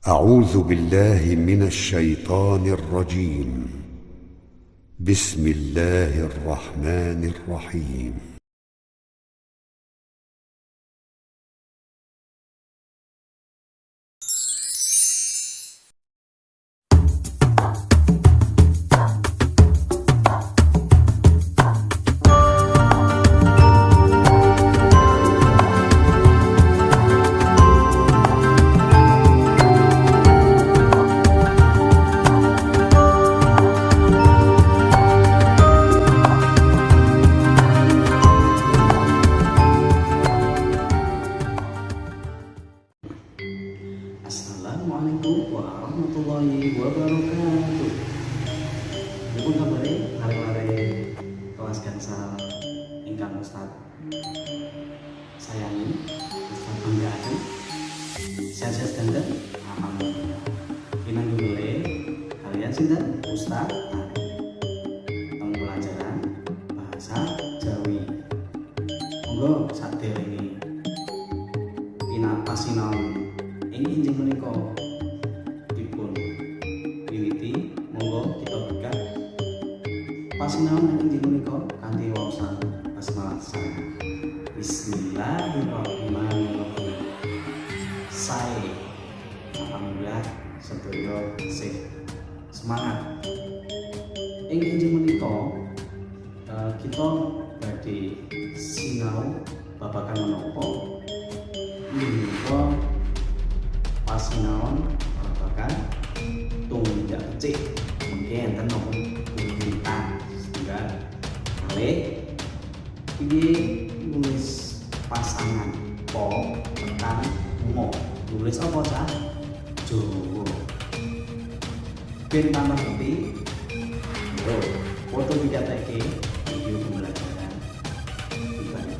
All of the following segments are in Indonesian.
أعوذ بالله من الشيطان الرجيم. بسم الله الرحمن الرحيم. Assalamualaikum warahmatullahi wabarakatuh. Dipun kabari are-are kelas gangsal ingkang Ustaz sayangi, Ustaz banggaken. Sehat-sehat danten alhamdulillah. Pinanggih mulai kalian sinten Ustaz teng pelajaran bahasa Jawi. Monggo saderenge pinapasinaon injing menika dipun wiwiti, monggo kita buka pasinaon injing menika kanthi waosan basmalah saya. Bismillahirrahmanirrahim. Sae alhamdulillah sedaya sih semangat. Ing injing menika kita badhe sinau babagan menapa menika pasinaon babagan tumindak becik mungkin enten nopo tumindak setunggal kalih iki nulis pasangan po tekan mo nulis apa cah Jawa ben tambah ngerti yo foto dikatake video pembelajaran ibarat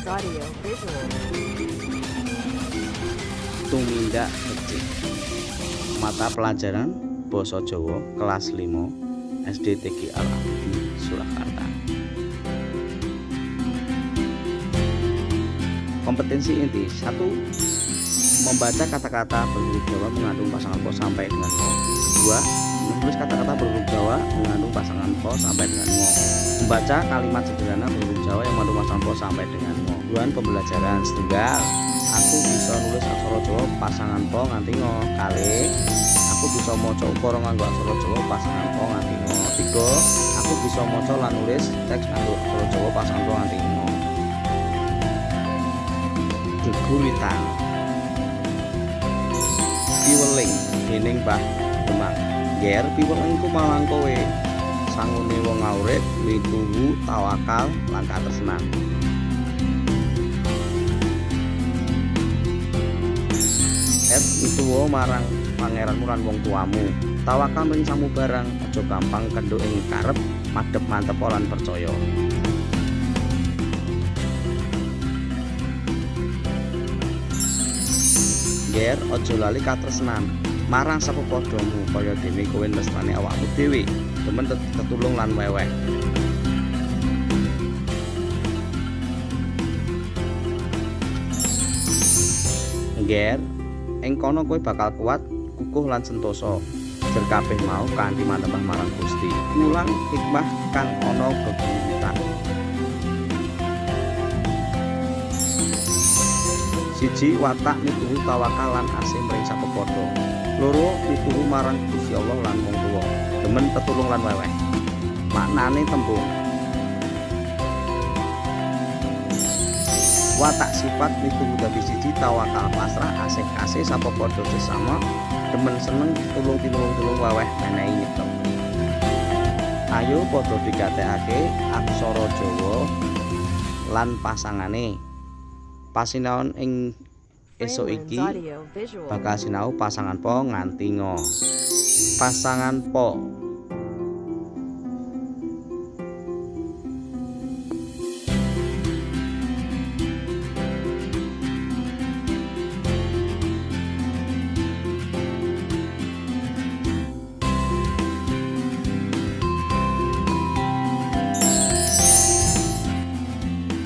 Audio Visual. Tumindak becik. Mata pelajaran Basa Jawa kelas 5 SD TG Al-Abidi Surakarta. Kompetensi inti 1. Membaca kata-kata berhuruf Jawa mengandung pasangan po sampai dengan ngo. 2. Menulis kata-kata berhuruf Jawa mengandung pasangan po sampai dengan ngo. Membaca kalimat sederhana berhuruf Jawa yang mengandung pasangan po sampai dengan ngo. Tujuan pembelajaran setunggal. Aku bisa nulis aksara Jawa pasangan po nganti ngo. Kalih, aku bisa maca ukara nganggo aksara Jawa pasangan po nganti ngo. 3. Aku bisa maca lan nulis teks nganggo aksara Jawa pasangan po nganti ngo. Geguritan. Piweling dening Mbah Demang. Ger piweling ku malang kowe. Sangune wong awrit, mituwu, tawakal lan katresnan. Mituwa marang pangeranmu lan wong tuamu. Tawakal ring samu barang, aja gampang kenduk ing karep, madhep mantep lan percaya. Ger aja lali katresnan marang sapa padhamu kaya dene kowe nresnani awakmu dhewe, demen tetulung lan weweh. Ger ing kono kowe bakal kuat, kukuh lan sentosa. Jer kabeh mau kanthi manembah marang Gusti. Mulang hikmah kang ana geguritan. 1. Watak mituhu tawakal lan asih mring sapa padha. 2. Mituhu marang Gusti Allah lan wong tuwa, demen tetulung lan weweh. Maknane tembung watak sifat mituhu dadi 1 tawakal pasrah asih kasih sapa padha sesama, demen seneng tulung weweh menehi nyipta. Ayo padha digatekake aksara Jawa lan pasangane. Pasinaon ing esuk iki bakal sinau pasangan po nganti ngo. Pasangan po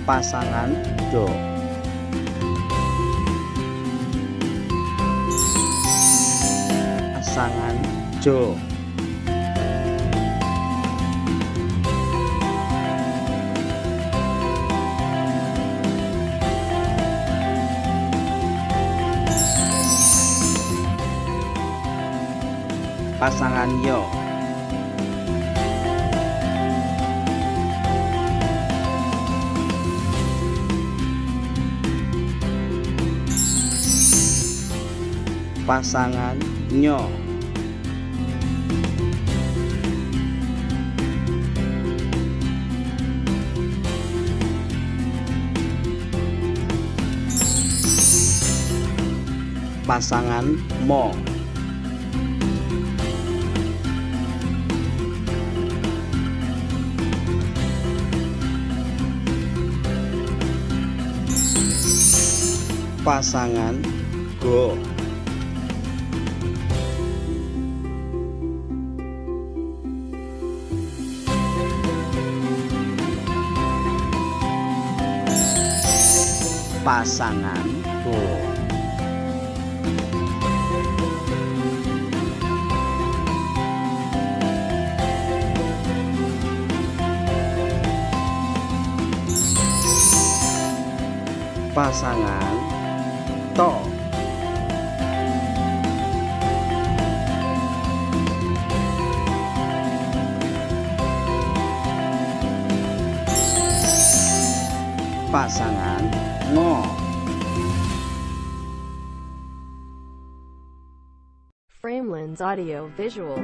pasangan do. Pasangan jo. Pasangan yo. Pasangan nyo. Pasangan mo. Pasangan go. Pasangan go. Pasangan to. Pasangan ngo. Framelins Audio Visual.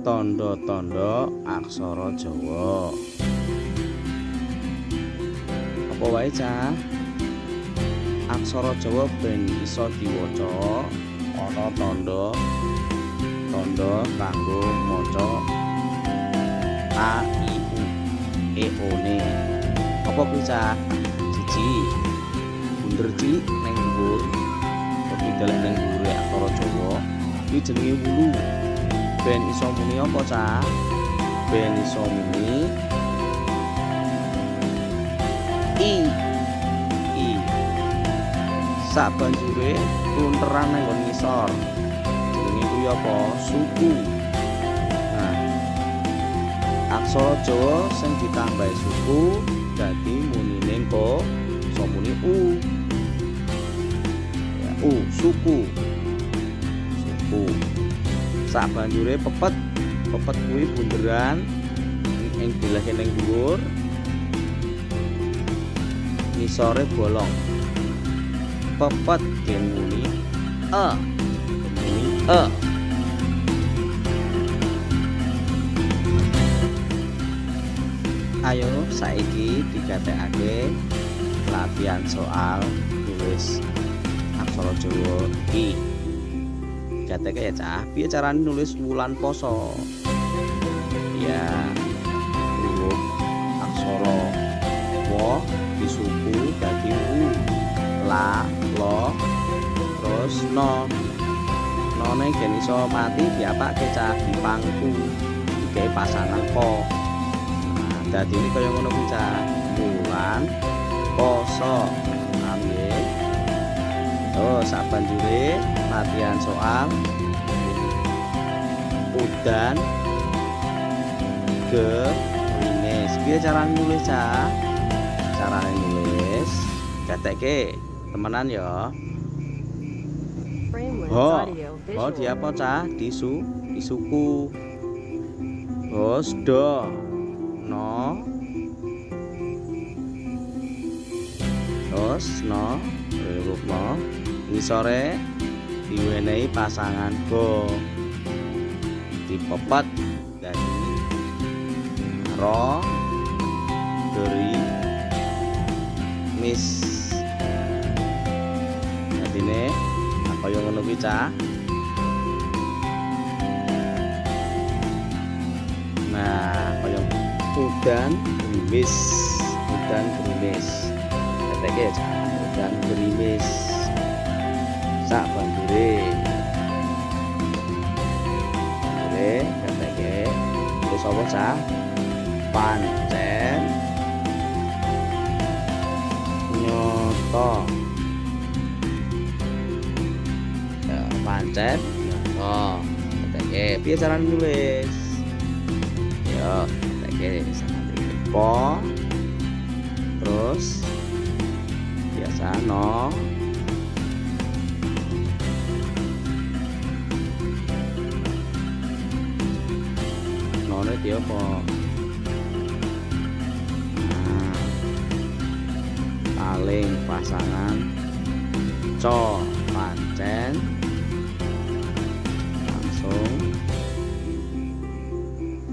Tondo-tondo aksara Jawa. Apa wae cah? Aksara Jawa ben iso diwaca ana tanda kanggo maca a i u e o ne. Apa kuwi cah? Siji, bunder cilik ning dhuwur, kidal ning dhuwure aksara Jawa iki jenenge wulu. Ben iso muni apa cah? Ben iso muni i. Sabanjure klunteran nang nggon ngisor. Jenenge kuwi apa? Suku. Nah, aksara Jawa sing ditambahi suku dadi munine engko iso muni u. Ya, suku. Sabanjure pepet kuwi bunderan ing bilake ning dhuwur, ngisore bolong. Pepet muni e. Ayo saiki digatekake latihan soal tulis aksara Jawa i. Gateke ya cah, piye carane nulis wulan poso? Ya, huruf aksara wa disuku dadi u, la, lo, terus no. None gen iso mati diapake cah dipangku. Iki pasangan po. Nah, dadi iki kaya ngono kuwi cah, wulan poso. Nggih. Oh, sabanjure latihan soal udan gerimis. Piye carane nulis cah? Carane nulis gatekke temenan ya. Framelins Audio Oh, di apa Visual. cah? Disuku. Terus do. No. Terus no. Huruf no. Ngisore diwenehi pasangan go. Dipepet dadi ro geri mis. Dadine kaya ngono kuwi cah. Nah, kaya udan gerimis. Keteke cah, udan gerimis. Sak banjure keteke sapa cah? Pancen nyoto. Ya, pancen nyoto. Oke, piye cara nulis? Yo, oke, po. Terus biasa no. None dia apa? Nah, paling pasangan co pancen langsung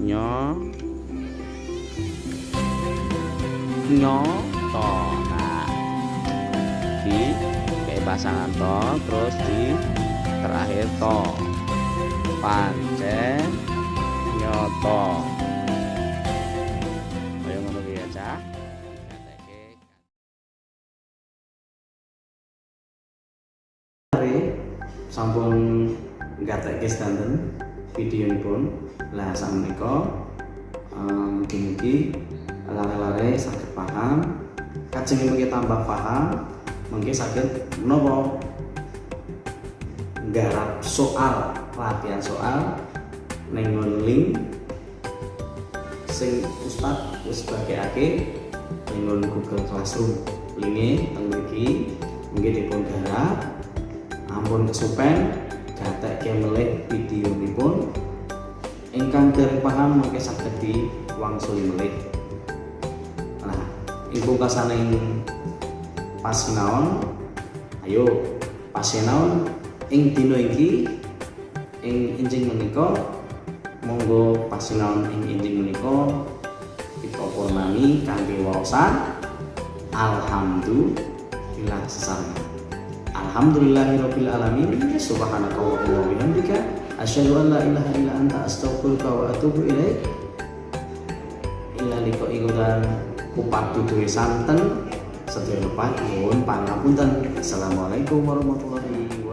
nyo to. Nah, di kayak pasangan to, terus di terakhir to. Pancen nyoto. Ayo ngono ya, Cah. Sampun nggatekke sedanten videonipun. Lah sakmenika mugi-mugi lare-lare saged paham, kajeng mengki tambah paham, mengki saged menapa nggarap soal, latihan soal ning link sing Ustaz wis bagekake ning Google Classroom. Linke teng mriki mengki dipun garap, ampun kesupen gatekke melih videonipun. Ingkang dereng paham mengki saged diwangsuli melih. Nah, ibu kasaning pasinaon, ayo pasinaon ing dina iki ing enjing menika, monggo pasinaon ing enjing menika kita purnami kanthi waosan alhamdulillah sesarengan. Alhamdulillahirabbil alamin. Subhanakallahumma wa bihamdika asyhadu an la ilaha illa anta astaghfiruka wa atubu ilaik. Ila liqa'i dan upatu duwe santen sedaya lepat nyuwun pangapunten. Assalamualaikum warahmatullahi wabarakatuh.